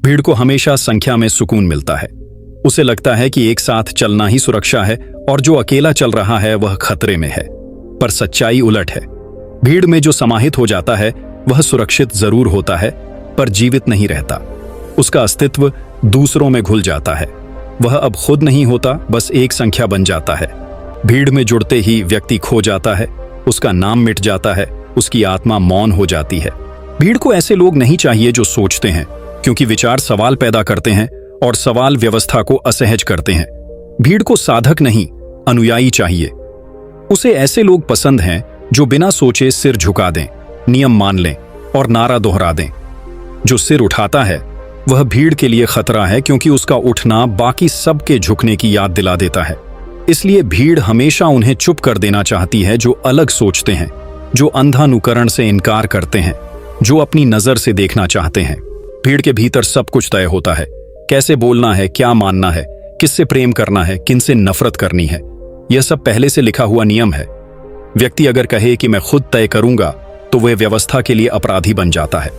भीड़ को हमेशा संख्या में सुकून मिलता है। उसे लगता है कि एक साथ चलना ही सुरक्षा है और जो अकेला चल रहा है वह खतरे में है। पर सच्चाई उलट है। भीड़ में जो समाहित हो जाता है वह सुरक्षित जरूर होता है, पर जीवित नहीं रहता। उसका अस्तित्व दूसरों में घुल जाता है। वह अब खुद नहीं होता, बस एक संख्या बन जाता है। भीड़ में जुड़ते ही व्यक्ति खो जाता है, उसका नाम मिट जाता है, उसकी आत्मा मौन हो जाती है। भीड़ को ऐसे लोग नहीं चाहिए जो सोचते हैं, क्योंकि विचार सवाल पैदा करते हैं और सवाल व्यवस्था को असहज करते हैं। भीड़ को साधक नहीं, अनुयायी चाहिए। उसे ऐसे लोग पसंद हैं जो बिना सोचे सिर झुका दें, नियम मान लें और नारा दोहरा दें। जो सिर उठाता है वह भीड़ के लिए खतरा है, क्योंकि उसका उठना बाकी सबके झुकने की याद दिला देता है। इसलिए भीड़ हमेशा उन्हें चुप कर देना चाहती है जो अलग सोचते हैं, जो अंधानुकरण से इनकार करते हैं, जो अपनी नजर से देखना चाहते हैं। भीड़ के भीतर सब कुछ तय होता है। कैसे बोलना है, क्या मानना है, किससे प्रेम करना है, किनसे नफरत करनी है, यह सब पहले से लिखा हुआ नियम है। व्यक्ति अगर कहे कि मैं खुद तय करूंगा तो वह व्यवस्था के लिए अपराधी बन जाता है।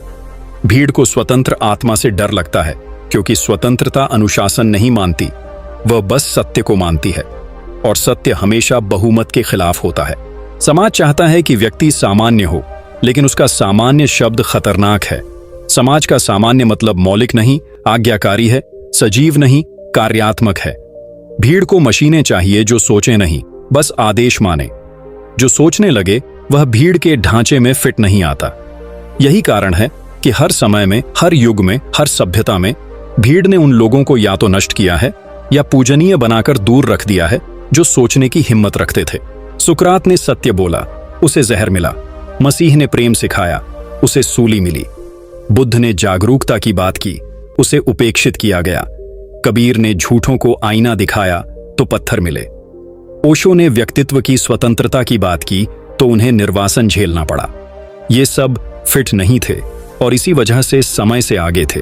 भीड़ को स्वतंत्र आत्मा से डर लगता है, क्योंकि स्वतंत्रता अनुशासन नहीं मानती, वह बस सत्य को मानती है, और सत्य हमेशा बहुमत के खिलाफ होता है। समाज चाहता है कि व्यक्ति सामान्य हो, लेकिन उसका सामान्य शब्द खतरनाक है। समाज का सामान्य मतलब मौलिक नहीं, आज्ञाकारी है, सजीव नहीं, कार्यात्मक है। भीड़ को मशीनें चाहिए जो सोचे नहीं, बस आदेश माने। जो सोचने लगे वह भीड़ के ढांचे में फिट नहीं आता। यही कारण है कि हर समय में, हर युग में, हर सभ्यता में भीड़ ने उन लोगों को या तो नष्ट किया है या पूजनीय बनाकर दूर रख दिया है जो सोचने की हिम्मत रखते थे। सुकरात ने सत्य बोला, उसे जहर मिला। मसीह ने प्रेम सिखाया, उसे सूली मिली। बुद्ध ने जागरूकता की बात की, उसे उपेक्षित किया गया। कबीर ने झूठों को आईना दिखाया तो पत्थर मिले। ओशो ने व्यक्तित्व की स्वतंत्रता की बात की तो उन्हें निर्वासन झेलना पड़ा। ये सब फिट नहीं थे और इसी वजह से समय से आगे थे।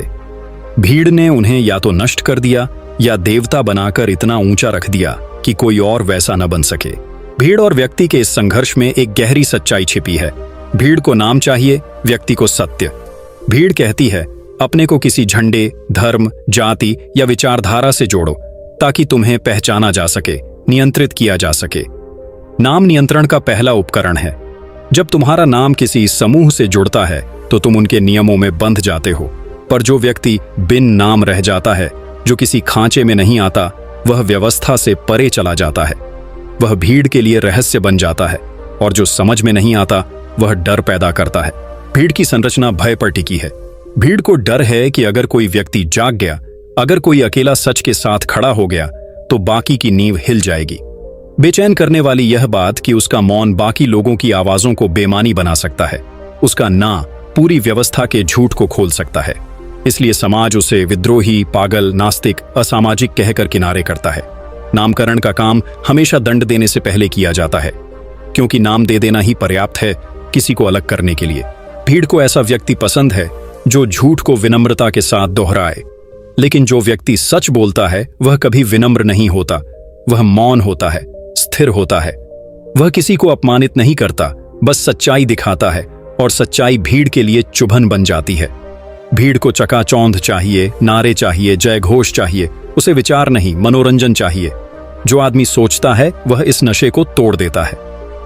भीड़ ने उन्हें या तो नष्ट कर दिया या देवता बनाकर इतना ऊंचा रख दिया कि कोई और वैसा न बन सके। भीड़ और व्यक्ति के इस संघर्ष में एक गहरी सच्चाई छिपी है। भीड़ को नाम चाहिए, व्यक्ति को सत्य। भीड़ कहती है अपने को किसी झंडे, धर्म, जाति या विचारधारा से जोड़ो ताकि तुम्हें पहचाना जा सके, नियंत्रित किया जा सके। नाम नियंत्रण का पहला उपकरण है। जब तुम्हारा नाम किसी समूह से जुड़ता है तो तुम उनके नियमों में बंध जाते हो। पर जो व्यक्ति बिन नाम रह जाता है, जो किसी खांचे में नहीं आता, वह व्यवस्था से परे चला जाता है। वह भीड़ के लिए रहस्य बन जाता है, और जो समझ में नहीं आता वह डर पैदा करता है। भीड़ की संरचना भय पर टिकी है। भीड़ को डर है कि अगर कोई व्यक्ति जाग गया, अगर कोई अकेला सच के साथ खड़ा हो गया, तो बाकी की नींव हिल जाएगी। बेचैन करने वाली यह बात कि उसका मौन बाकी लोगों की आवाजों को बेमानी बना सकता है। उसका ना पूरी व्यवस्था के झूठ को खोल सकता है। इसलिए समाज उसे विद्रोही, पागल, नास्तिक, असामाजिक कहकर किनारे करता है। नामकरण का काम हमेशा दंड देने से पहले किया जाता है, क्योंकि नाम दे देना ही पर्याप्त है किसी को अलग करने के लिए। भीड़ को ऐसा व्यक्ति पसंद है जो झूठ को विनम्रता के साथ दोहराए। लेकिन जो व्यक्ति सच बोलता है वह कभी विनम्र नहीं होता। वह मौन होता है, स्थिर होता है। वह किसी को अपमानित नहीं करता, बस सच्चाई दिखाता है, और सच्चाई भीड़ के लिए चुभन बन जाती है। भीड़ को चकाचौंध चाहिए, नारे चाहिए, जय घोष चाहिए। उसे विचार नहीं, मनोरंजन चाहिए। जो आदमी सोचता है वह इस नशे को तोड़ देता है।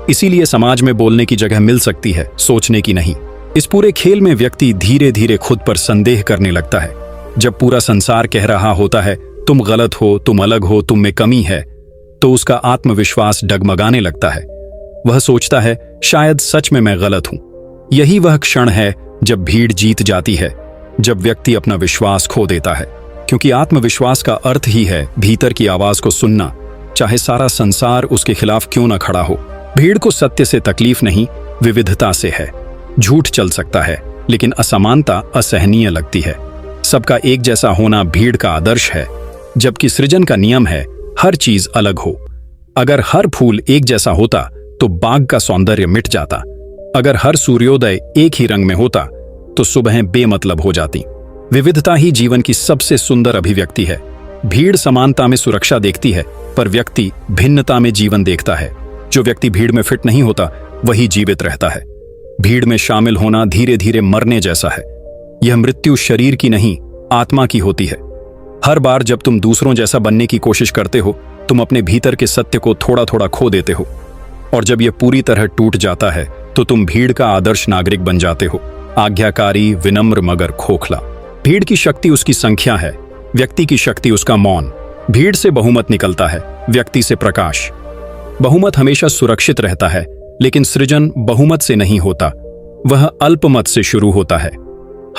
इसीलिए समाज में बोलने की जगह मिल सकती है, सोचने की नहीं। इस पूरे खेल में व्यक्ति धीरे धीरे खुद पर संदेह करने लगता है। जब पूरा संसार कह रहा होता है तुम गलत हो, तुम अलग हो, तुम में कमी है, तो उसका आत्मविश्वास डगमगाने लगता है। वह सोचता है शायद सच में मैं गलत हूं। यही वह क्षण है जब भीड़ जीत जाती है, जब व्यक्ति अपना विश्वास खो देता है। क्योंकि आत्मविश्वास का अर्थ ही है भीतर की आवाज को सुनना, चाहे सारा संसार उसके खिलाफ क्यों न खड़ा हो। भीड़ को सत्य से तकलीफ नहीं, विविधता से है। झूठ चल सकता है, लेकिन असमानता असहनीय लगती है। सबका एक जैसा होना भीड़ का आदर्श है, जबकि सृजन का नियम है हर चीज अलग हो। अगर हर फूल एक जैसा होता तो बाग का सौंदर्य मिट जाता। अगर हर सूर्योदय एक ही रंग में होता तो सुबहें बेमतलब हो जाती। विविधता ही जीवन की सबसे सुंदर अभिव्यक्ति है। भीड़ समानता में सुरक्षा देखती है, पर व्यक्ति भिन्नता में जीवन देखता है। जो व्यक्ति भीड़ में फिट नहीं होता वही जीवित रहता है। भीड़ में शामिल होना धीरे धीरे मरने जैसा है। यह मृत्यु शरीर की नहीं, आत्मा की होती है। हर बार जब तुम दूसरों जैसा बनने की कोशिश करते हो, तुम अपने भीतर के सत्य को थोड़ा थोड़ा खो देते हो, और जब यह पूरी तरह टूट जाता है तो तुम भीड़ का आदर्श नागरिक बन जाते हो, आज्ञाकारी, विनम्र मगर खोखला। भीड़ की शक्ति उसकी संख्या है, व्यक्ति की शक्ति उसका मौन। भीड़ से बहुमत निकलता है, व्यक्ति से प्रकाश। बहुमत हमेशा सुरक्षित रहता है, लेकिन सृजन बहुमत से नहीं होता, वह अल्पमत से शुरू होता है।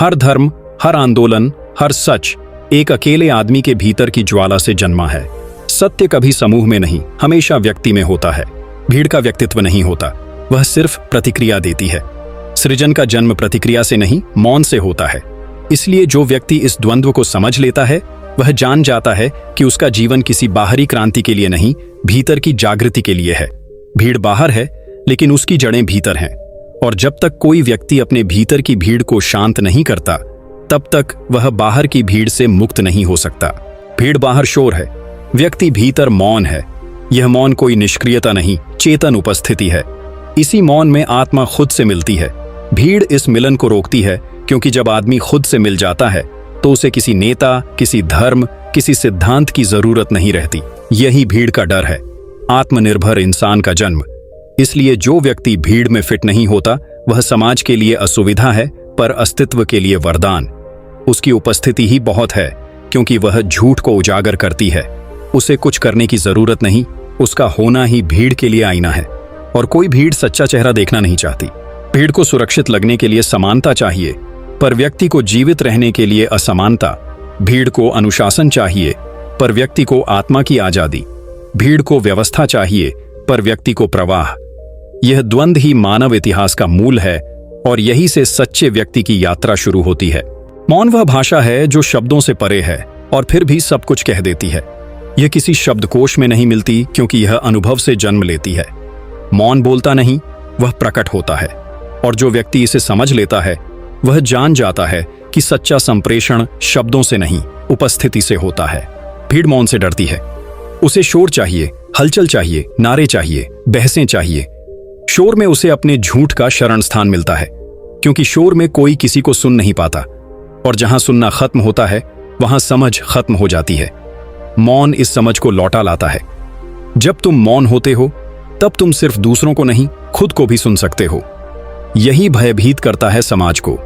हर धर्म, हर आंदोलन, हर सच एक अकेले आदमी के भीतर की ज्वाला से जन्मा है। सत्य कभी समूह में नहीं, हमेशा व्यक्ति में होता है। भीड़ का व्यक्तित्व नहीं होता, वह सिर्फ प्रतिक्रिया देती है। सृजन का जन्म प्रतिक्रिया से नहीं, मौन से होता है। इसलिए जो व्यक्ति इस द्वंद्व को समझ लेता है, वह जान जाता है कि उसका जीवन किसी बाहरी क्रांति के लिए नहीं, भीतर की जागृति के लिए है। भीड़ बाहर है, लेकिन उसकी जड़ें भीतर हैं, और जब तक कोई व्यक्ति अपने भीतर की भीड़ को शांत नहीं करता, तब तक वह बाहर की भीड़ से मुक्त नहीं हो सकता। भीड़ बाहर शोर है, व्यक्ति भीतर मौन है। यह मौन कोई निष्क्रियता नहीं, चेतन उपस्थिति है। इसी मौन में आत्मा खुद से मिलती है। भीड़ इस मिलन को रोकती है, क्योंकि जब आदमी खुद से मिल जाता है तो उसे किसी नेता, किसी धर्म, किसी सिद्धांत की जरूरत नहीं रहती। यही भीड़ का डर है, आत्मनिर्भर इंसान का जन्म। इसलिए जो व्यक्ति भीड़ में फिट नहीं होता, वह समाज के लिए असुविधा है, पर अस्तित्व के लिए वरदान। उसकी उपस्थिति ही बहुत है, क्योंकि वह झूठ को उजागर करती है। उसे कुछ करने की जरूरत नहीं, उसका होना ही भीड़ के लिए आईना है। और कोई भीड़ सच्चा चेहरा देखना नहीं चाहती। भीड़ को सुरक्षित लगने के लिए समानता चाहिए, पर व्यक्ति को जीवित रहने के लिए असमानता। भीड़ को अनुशासन चाहिए, पर व्यक्ति को आत्मा की आजादी। भीड़ को व्यवस्था चाहिए, पर व्यक्ति को प्रवाह। यह द्वंद्व ही मानव इतिहास का मूल है, और यही से सच्चे व्यक्ति की यात्रा शुरू होती है। मौन वह भाषा है जो शब्दों से परे है और फिर भी सब कुछ कह देती है। यह किसी शब्दकोश में नहीं मिलती, क्योंकि यह अनुभव से जन्म लेती है। मौन बोलता नहीं, वह प्रकट होता है, और जो व्यक्ति इसे समझ लेता है, वह जान जाता है कि सच्चा संप्रेषण शब्दों से नहीं, उपस्थिति से होता है। भीड़ मौन से डरती है। उसे शोर चाहिए, हलचल चाहिए, नारे चाहिए, बहसें चाहिए। शोर में उसे अपने झूठ का शरण स्थान मिलता है, क्योंकि शोर में कोई किसी को सुन नहीं पाता, और जहां सुनना खत्म होता है, वहां समझ खत्म हो जाती है। मौन इस समझ को लौटा लाता है। जब तुम मौन होते हो, तब तुम सिर्फ दूसरों को नहीं, खुद को भी सुन सकते हो। यही भयभीत करता है समाज को,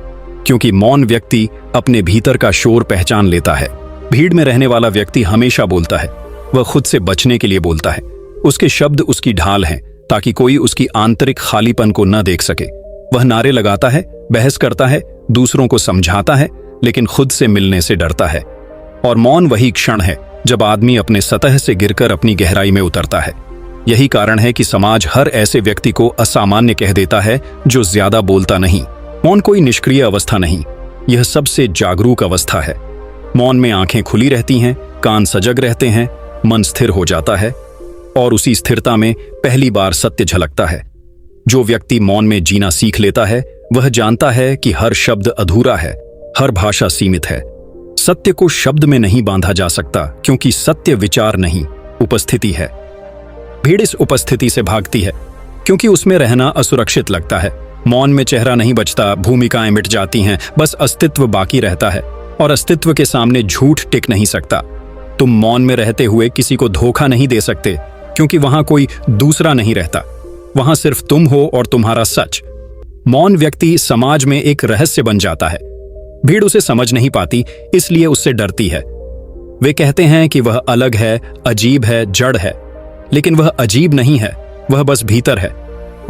क्योंकि मौन व्यक्ति अपने भीतर का शोर पहचान लेता है। भीड़ में रहने वाला व्यक्ति हमेशा बोलता है, वह खुद से बचने के लिए बोलता है। उसके शब्द उसकी ढाल हैं, ताकि कोई उसकी आंतरिक खालीपन को न देख सके। वह नारे लगाता है, बहस करता है, दूसरों को समझाता है, लेकिन खुद से मिलने से डरता है। और मौन वही क्षण है जब आदमी अपने सतह से गिरकर अपनी गहराई में उतरता है। यही कारण है कि समाज हर ऐसे व्यक्ति को असामान्य कह देता है जो ज्यादा बोलता नहीं। मौन कोई निष्क्रिय अवस्था नहीं, यह सबसे जागरूक अवस्था है। मौन में आंखें खुली रहती हैं, कान सजग रहते हैं, मन स्थिर हो जाता है, और उसी स्थिरता में पहली बार सत्य झलकता है। जो व्यक्ति मौन में जीना सीख लेता है, वह जानता है कि हर शब्द अधूरा है, हर भाषा सीमित है। सत्य को शब्द में नहीं बांधा जा सकता, क्योंकि सत्य विचार नहीं, उपस्थिति है। भीड़ इस उपस्थिति से भागती है, क्योंकि उसमें रहना असुरक्षित लगता है। मौन में चेहरा नहीं बचता, भूमिकाएं मिट जाती हैं, बस अस्तित्व बाकी रहता है, और अस्तित्व के सामने झूठ टिक नहीं सकता। तुम मौन में रहते हुए किसी को धोखा नहीं दे सकते, क्योंकि वहां कोई दूसरा नहीं रहता, वहां सिर्फ तुम हो और तुम्हारा सच। मौन व्यक्ति समाज में एक रहस्य बन जाता है। भीड़ उसे समझ नहीं पाती, इसलिए उससे डरती है। वे कहते हैं कि वह अलग है, अजीब है, जड़ है, लेकिन वह अजीब नहीं है, वह बस भीतर है,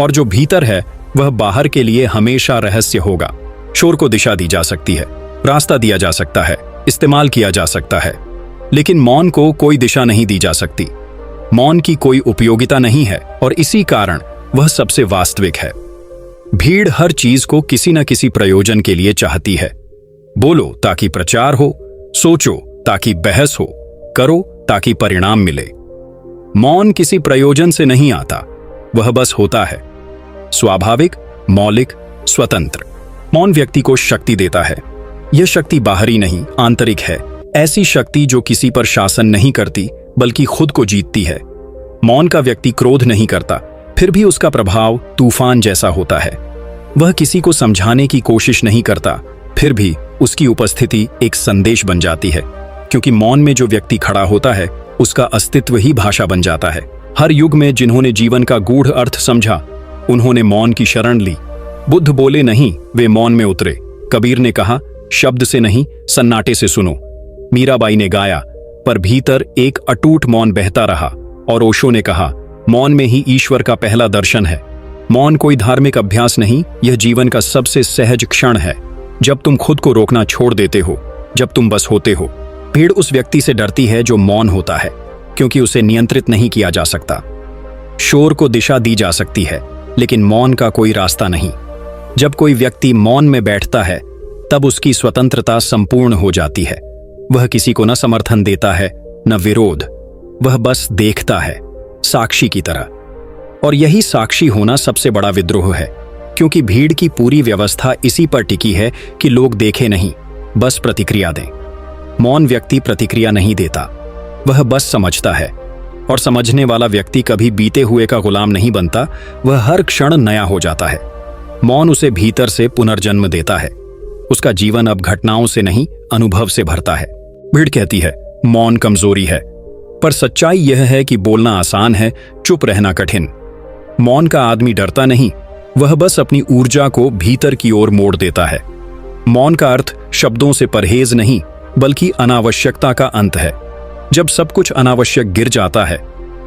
और जो भीतर है वह बाहर के लिए हमेशा रहस्य होगा। शोर को दिशा दी जा सकती है, रास्ता दिया जा सकता है, इस्तेमाल किया जा सकता है, लेकिन मौन को कोई दिशा नहीं दी जा सकती। मौन की कोई उपयोगिता नहीं है, और इसी कारण वह सबसे वास्तविक है। भीड़ हर चीज को किसी न किसी प्रयोजन के लिए चाहती है। बोलो ताकि प्रचार हो, सोचो ताकि बहस हो, करो ताकि परिणाम मिले। मौन किसी प्रयोजन से नहीं आता, वह बस होता है, स्वाभाविक, मौलिक, स्वतंत्र। मौन व्यक्ति को शक्ति देता है। यह शक्ति बाहरी नहीं, आंतरिक है। ऐसी शक्ति जो किसी पर शासन नहीं करती, बल्कि खुद को जीतती है। मौन का व्यक्ति क्रोध नहीं करता, फिर भी उसका प्रभाव तूफान जैसा होता है। वह किसी को समझाने की कोशिश नहीं करता, फिर भी उसकी उपस्थिति एक संदेश बन जाती है, क्योंकि मौन में जो व्यक्ति खड़ा होता है उसका अस्तित्व ही भाषा बन जाता है। हर युग में जिन्होंने जीवन का गूढ़ अर्थ समझा, उन्होंने मौन की शरण ली। बुद्ध बोले नहीं, वे मौन में उतरे। कबीर ने कहा, शब्द से नहीं सन्नाटे से सुनो। मीराबाई ने गाया, पर भीतर एक अटूट मौन बहता रहा। और ओशो ने कहा, मौन में ही ईश्वर का पहला दर्शन है। मौन कोई धार्मिक अभ्यास नहीं, यह जीवन का सबसे सहज क्षण है, जब तुम खुद को रोकना छोड़ देते हो, जब तुम बस होते हो। भीड़ उस व्यक्ति से डरती है जो मौन होता है, क्योंकि उसे नियंत्रित नहीं किया जा सकता। शोर को दिशा दी जा सकती है, लेकिन मौन का कोई रास्ता नहीं। जब कोई व्यक्ति मौन में बैठता है, तब उसकी स्वतंत्रता संपूर्ण हो जाती है। वह किसी को न समर्थन देता है, न विरोध। वह बस देखता है, साक्षी की तरह। और यही साक्षी होना सबसे बड़ा विद्रोह है, क्योंकि भीड़ की पूरी व्यवस्था इसी पर टिकी है कि लोग देखें नहीं, बस प्रतिक्रिया दें। मौन व्यक्ति प्रतिक्रिया नहीं देता, वह बस समझता है। और समझने वाला व्यक्ति कभी बीते हुए का गुलाम नहीं बनता, वह हर क्षण नया हो जाता है। मौन उसे भीतर से पुनर्जन्म देता है। उसका जीवन अब घटनाओं से नहीं, अनुभव से भरता है। भीड़ कहती है, मौन कमजोरी है, पर सच्चाई यह है कि बोलना आसान है, चुप रहना कठिन। मौन का आदमी डरता नहीं, वह बस अपनी ऊर्जा को भीतर की ओर मोड़ देता है। मौन का अर्थ शब्दों से परहेज नहीं, बल्कि अनावश्यकता का अंत है। जब सब कुछ अनावश्यक गिर जाता है,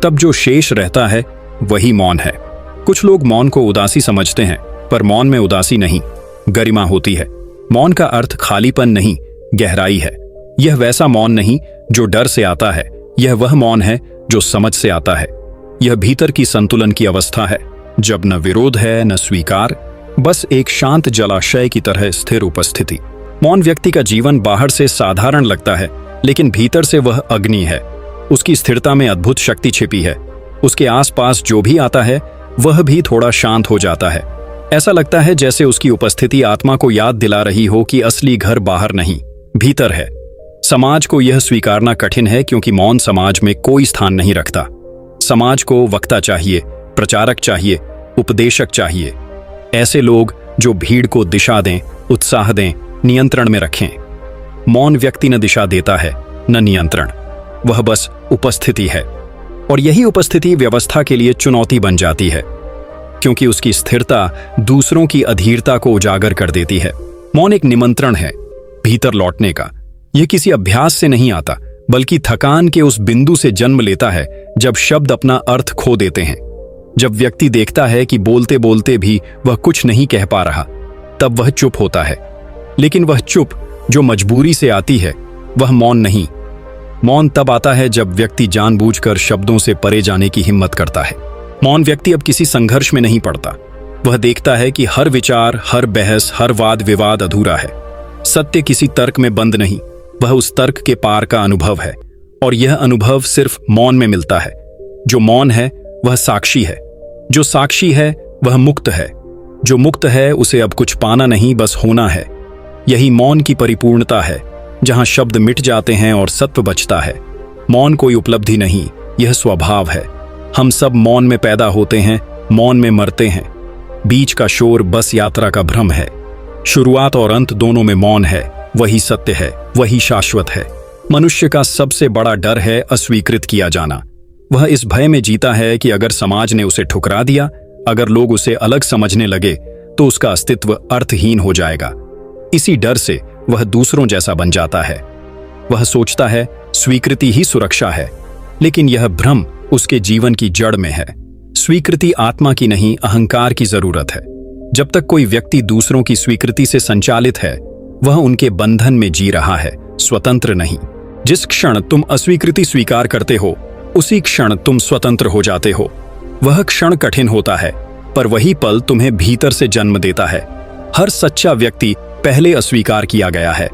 तब जो शेष रहता है वही मौन है। कुछ लोग मौन को उदासी समझते हैं, पर मौन में उदासी नहीं, गरिमा होती है। मौन का अर्थ खालीपन नहीं, गहराई है। यह वैसा मौन नहीं जो डर से आता है, यह वह मौन है जो समझ से आता है। यह भीतर की संतुलन की अवस्था है, जब न विरोध है न स्वीकार, बस एक शांत जलाशय की तरह स्थिर उपस्थिति। मौन व्यक्ति का जीवन बाहर से साधारण लगता है, लेकिन भीतर से वह अग्नि है। उसकी स्थिरता में अद्भुत शक्ति छिपी है। उसके आसपास जो भी आता है वह भी थोड़ा शांत हो जाता है। ऐसा लगता है जैसे उसकी उपस्थिति आत्मा को याद दिला रही हो कि असली घर बाहर नहीं, भीतर है। समाज को यह स्वीकारना कठिन है, क्योंकि मौन समाज में कोई स्थान नहीं रखता। समाज को वक्ता चाहिए, प्रचारक चाहिए, उपदेशक चाहिए। ऐसे लोग जो भीड़ को दिशा दें, उत्साह दें, नियंत्रण में रखें। मौन व्यक्ति न दिशा देता है, न नियंत्रण, वह बस उपस्थिति है। और यही उपस्थिति व्यवस्था के लिए चुनौती बन जाती है, क्योंकि उसकी स्थिरता दूसरों की अधीरता को उजागर कर देती है। मौन एक निमंत्रण है भीतर लौटने का। यह किसी अभ्यास से नहीं आता, बल्कि थकान के उस बिंदु से जन्म लेता है जब शब्द अपना अर्थ खो देते हैं। जब व्यक्ति देखता है कि बोलते बोलते भी वह कुछ नहीं कह पा रहा, तब वह चुप होता है। लेकिन वह चुप जो मजबूरी से आती है, वह मौन नहीं। मौन तब आता है जब व्यक्ति जानबूझकर शब्दों से परे जाने की हिम्मत करता है। मौन व्यक्ति अब किसी संघर्ष में नहीं पड़ता। वह देखता है कि हर विचार, हर बहस, हर वाद विवाद अधूरा है। सत्य किसी तर्क में बंद नहीं, वह उस तर्क के पार का अनुभव है। और यह अनुभव सिर्फ मौन में मिलता है। जो मौन है वह साक्षी है, जो साक्षी है वह मुक्त है, जो मुक्त है उसे अब कुछ पाना नहीं, बस होना है। यही मौन की परिपूर्णता है, जहां शब्द मिट जाते हैं और सत्व बचता है। मौन कोई उपलब्धि नहीं, यह स्वभाव है। हम सब मौन में पैदा होते हैं, मौन में मरते हैं। बीच का शोर बस यात्रा का भ्रम है। शुरुआत और अंत दोनों में मौन है। वही सत्य है, वही शाश्वत है। मनुष्य का सबसे बड़ा डर है अस्वीकृत किया जाना। वह इस भय में जीता है कि अगर समाज ने उसे ठुकरा दिया, अगर लोग उसे अलग समझने लगे, तो उसका अस्तित्व अर्थहीन हो जाएगा। इसी डर से वह दूसरों जैसा बन जाता है। वह सोचता है स्वीकृति ही सुरक्षा है, लेकिन यह भ्रम उसके जीवन की जड़ में है। स्वीकृति आत्मा की नहीं, अहंकार की जरूरत है। जब तक कोई व्यक्ति दूसरों की स्वीकृति से संचालित है, वह उनके बंधन में जी रहा है, स्वतंत्र नहीं। जिस क्षण तुम अस्वीकृति स्वीकार करते हो, उसी क्षण तुम स्वतंत्र हो जाते हो। वह क्षण कठिन होता है, पर वही पल तुम्हें भीतर से जन्म देता है। हर सच्चा व्यक्ति पहले अस्वीकार किया गया है।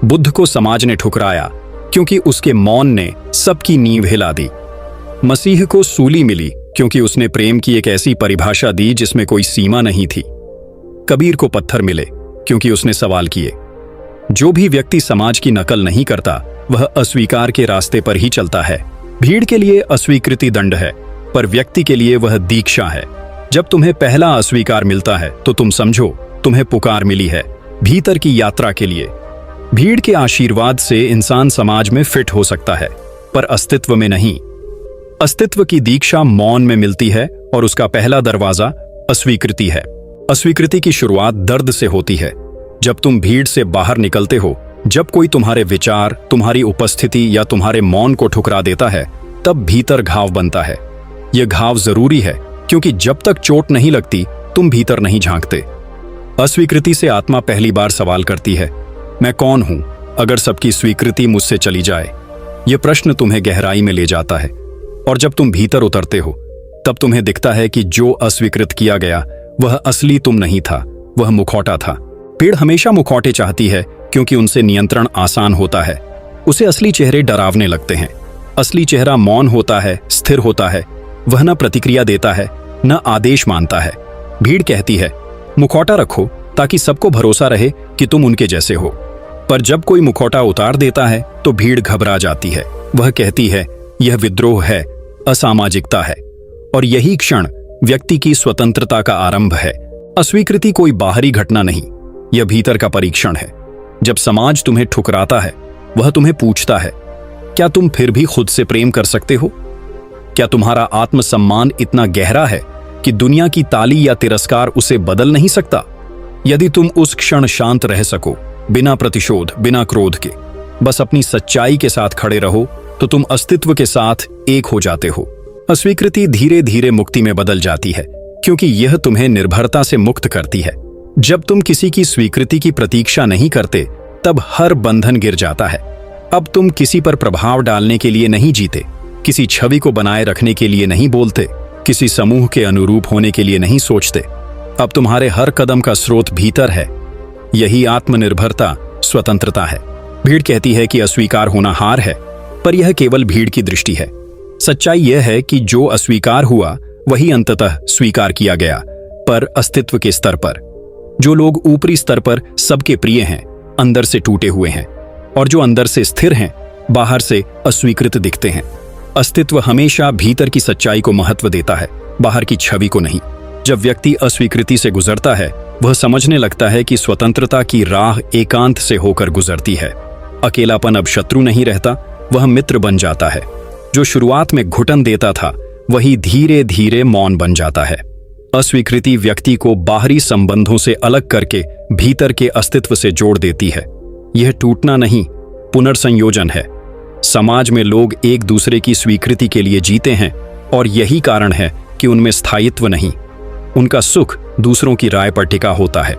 बुद्ध को समाज ने ठुकराया, क्योंकि उसके मौन ने सबकी नींव हिला दी। मसीह को सूली मिली, क्योंकि उसने प्रेम की एक ऐसी परिभाषा दी जिसमें कोई सीमा नहीं थी। कबीर को पत्थर मिले, क्योंकि उसने सवाल किए। जो भी व्यक्ति समाज की नकल नहीं करता, वह अस्वीकार के रास्ते पर ही चलता है। भीड़ के लिए अस्वीकृति दंड है, पर व्यक्ति के लिए वह दीक्षा है। जब तुम्हें पहला अस्वीकार मिलता है, तो तुम समझो तुम्हें पुकार मिली है भीतर की यात्रा के लिए। भीड़ के आशीर्वाद से इंसान समाज में फिट हो सकता है, पर अस्तित्व में नहीं। अस्तित्व की दीक्षा मौन में मिलती है और उसका पहला दरवाजा अस्वीकृति है। अस्वीकृति की शुरुआत दर्द से होती है। जब तुम भीड़ से बाहर निकलते हो, जब कोई तुम्हारे विचार, तुम्हारी उपस्थिति या तुम्हारे मौन को ठुकरा देता है, तब भीतर घाव बनता है। यह घाव जरूरी है, क्योंकि जब तक चोट नहीं लगती तुम भीतर नहीं झांकते। अस्वीकृति से आत्मा पहली बार सवाल करती है, मैं कौन हूं अगर सबकी स्वीकृति मुझसे चली जाए? यह प्रश्न तुम्हें गहराई में ले जाता है, और जब तुम भीतर उतरते हो तब तुम्हें दिखता है कि जो अस्वीकृत किया गया वह असली तुम नहीं था, वह मुखौटा था। भीड़ हमेशा मुखौटे चाहती है, क्योंकि उनसे नियंत्रण आसान होता है। उसे असली चेहरे डरावने लगते हैं। असली चेहरा मौन होता है, स्थिर होता है। वह न प्रतिक्रिया देता है, न आदेश मानता है। भीड़ कहती है, मुखौटा रखो ताकि सबको भरोसा रहे कि तुम उनके जैसे हो। पर जब कोई मुखौटा उतार देता है तो भीड़ घबरा जाती है। वह कहती है, यह विद्रोह है, असामाजिकता है। और यही क्षण व्यक्ति की स्वतंत्रता का आरंभ है। अस्वीकृति कोई बाहरी घटना नहीं, यह भीतर का परीक्षण है। जब समाज तुम्हें ठुकराता है, वह तुम्हें पूछता है, क्या तुम फिर भी खुद से प्रेम कर सकते हो? क्या तुम्हारा आत्मसम्मान इतना गहरा है कि दुनिया की ताली या तिरस्कार उसे बदल नहीं सकता? यदि तुम उस क्षण शांत रह सको, बिना प्रतिशोध, बिना क्रोध के, बस अपनी सच्चाई के साथ खड़े रहो, तो तुम अस्तित्व के साथ एक हो जाते हो। अस्वीकृति धीरे धीरे मुक्ति में बदल जाती है, क्योंकि यह तुम्हें निर्भरता से मुक्त करती है। जब तुम किसी की स्वीकृति की प्रतीक्षा नहीं करते, तब हर बंधन गिर जाता है। अब तुम किसी पर प्रभाव डालने के लिए नहीं जीते, किसी छवि को बनाए रखने के लिए नहीं बोलते, किसी समूह के अनुरूप होने के लिए नहीं सोचते। अब तुम्हारे हर कदम का स्रोत भीतर है। यही आत्मनिर्भरता, स्वतंत्रता है। भीड़ कहती है कि अस्वीकार होना हार है, पर यह केवल भीड़ की दृष्टि है। सच्चाई यह है कि जो अस्वीकार हुआ वही अंततः स्वीकार किया गया, पर अस्तित्व के स्तर पर। जो लोग ऊपरी स्तर पर सबके प्रिय हैं, अंदर से टूटे हुए हैं, और जो अंदर से स्थिर हैं, बाहर से अस्वीकृत दिखते हैं। अस्तित्व हमेशा भीतर की सच्चाई को महत्व देता है, बाहर की छवि को नहीं। जब व्यक्ति अस्वीकृति से गुजरता है, वह समझने लगता है कि स्वतंत्रता की राह एकांत से होकर गुजरती है। अकेलापन अब शत्रु नहीं रहता, वह मित्र बन जाता है। जो शुरुआत में घुटन देता था, वही धीरे धीरे मौन बन जाता है। अस्वीकृति व्यक्ति को बाहरी संबंधों से अलग करके भीतर के अस्तित्व से जोड़ देती है। यह टूटना नहीं, पुनर्संयोजन है। समाज में लोग एक दूसरे की स्वीकृति के लिए जीते हैं, और यही कारण है कि उनमें स्थायित्व नहीं। उनका सुख दूसरों की राय पर टिका होता है।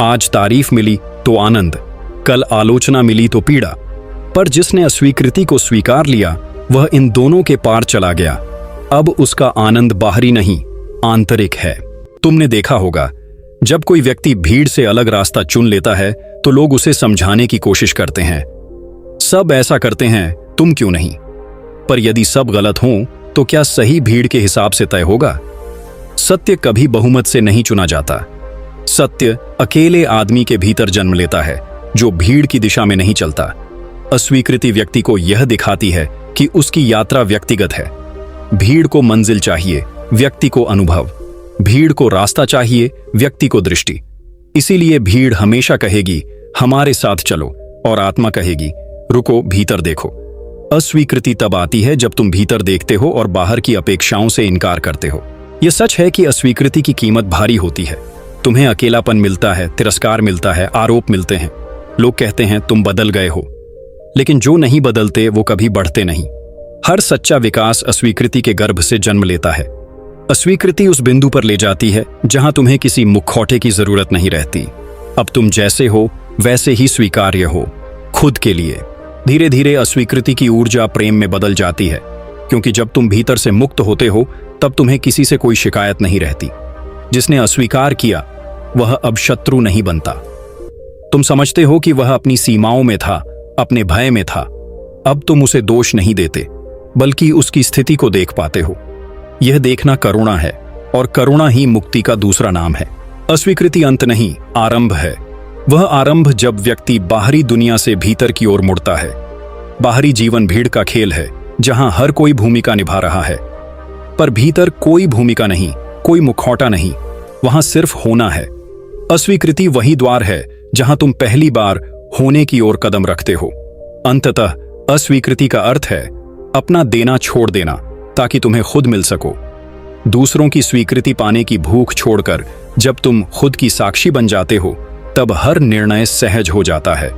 आज तारीफ मिली तो आनंद, कल आलोचना मिली तो पीड़ा। पर जिसने अस्वीकृति को स्वीकार लिया, वह इन दोनों के पार चला गया। अब उसका आनंद बाहरी नहीं, आंतरिक है। तुमने देखा होगा, जब कोई व्यक्ति भीड़ से अलग रास्ता चुन लेता है तो लोग उसे समझाने की कोशिश करते हैं। सब ऐसा करते हैं, तुम क्यों नहीं? पर यदि सब गलत हों तो क्या सही भीड़ के हिसाब से तय होगा? सत्य कभी बहुमत से नहीं चुना जाता। सत्य अकेले आदमी के भीतर जन्म लेता है, जो भीड़ की दिशा में नहीं चलता। अस्वीकृति व्यक्ति को यह दिखाती है कि उसकी यात्रा व्यक्तिगत है। भीड़ को मंजिल चाहिए, व्यक्ति को अनुभव। भीड़ को रास्ता चाहिए, व्यक्ति को दृष्टि। इसीलिए भीड़ हमेशा कहेगी, हमारे साथ चलो, और आत्मा कहेगी, रुको, भीतर देखो। अस्वीकृति तब आती है जब तुम भीतर देखते हो और बाहर की अपेक्षाओं से इनकार करते हो। यह सच है कि अस्वीकृति की कीमत भारी होती है। तुम्हें अकेलापन मिलता है, तिरस्कार मिलता है, आरोप मिलते हैं। लोग कहते हैं तुम बदल गए हो, लेकिन जो नहीं बदलते वो कभी बढ़ते नहीं। हर सच्चा विकास अस्वीकृति के गर्भ से जन्म लेता है। अस्वीकृति उस बिंदु पर ले जाती है जहां तुम्हें किसी मुखौटे की जरूरत नहीं रहती। अब तुम जैसे हो वैसे ही स्वीकार्य हो, खुद के लिए। धीरे धीरे अस्वीकृति की ऊर्जा प्रेम में बदल जाती है, क्योंकि जब तुम भीतर से मुक्त होते हो तब तुम्हें किसी से कोई शिकायत नहीं रहती। जिसने अस्वीकार किया वह अब शत्रु नहीं बनता। तुम समझते हो कि वह अपनी सीमाओं में था, अपने भय में था। अब तुम उसे दोष नहीं देते, बल्कि उसकी स्थिति को देख पाते हो। यह देखना करुणा है, और करुणा ही मुक्ति का दूसरा नाम है। अस्वीकृति अंत नहीं, आरंभ है। वह आरंभ जब व्यक्ति बाहरी दुनिया से भीतर की ओर मुड़ता है। बाहरी जीवन भीड़ का खेल है, जहां हर कोई भूमिका निभा रहा है, पर भीतर कोई भूमिका नहीं, कोई मुखौटा नहीं। वहां सिर्फ होना है। अस्वीकृति वही द्वार है जहां तुम पहली बार होने की ओर कदम रखते हो। अंततः अस्वीकृति का अर्थ है अपना देना छोड़ देना ताकि तुम्हें खुद मिल सको। दूसरों की स्वीकृति पाने की भूख छोड़कर जब तुम खुद की साक्षी बन जाते हो तब हर निर्णय सहज हो जाता है।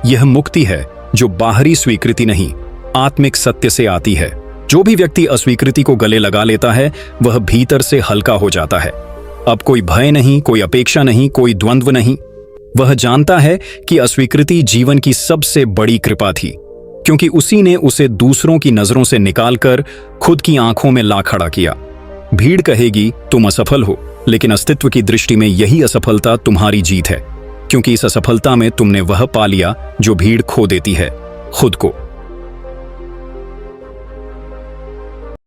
यह मुक्ति है जो बाहरी स्वीकृति नहीं, आत्मिक सत्य से आती है। जो भी व्यक्ति अस्वीकृति को गले लगा लेता है वह भीतर से हल्का हो जाता है। अब कोई भय नहीं, कोई अपेक्षा नहीं, कोई द्वंद्व नहीं। वह जानता है कि अस्वीकृति जीवन की सबसे बड़ी कृपा थी, क्योंकि उसी ने उसे दूसरों की नजरों से निकालकर खुद की आंखों में ला खड़ा किया। भीड़ कहेगी तुम असफल हो, लेकिन अस्तित्व की दृष्टि में यही असफलता तुम्हारी जीत है, क्योंकि इस असफलता में तुमने वह पा लिया जो भीड़ खो देती है, खुद को।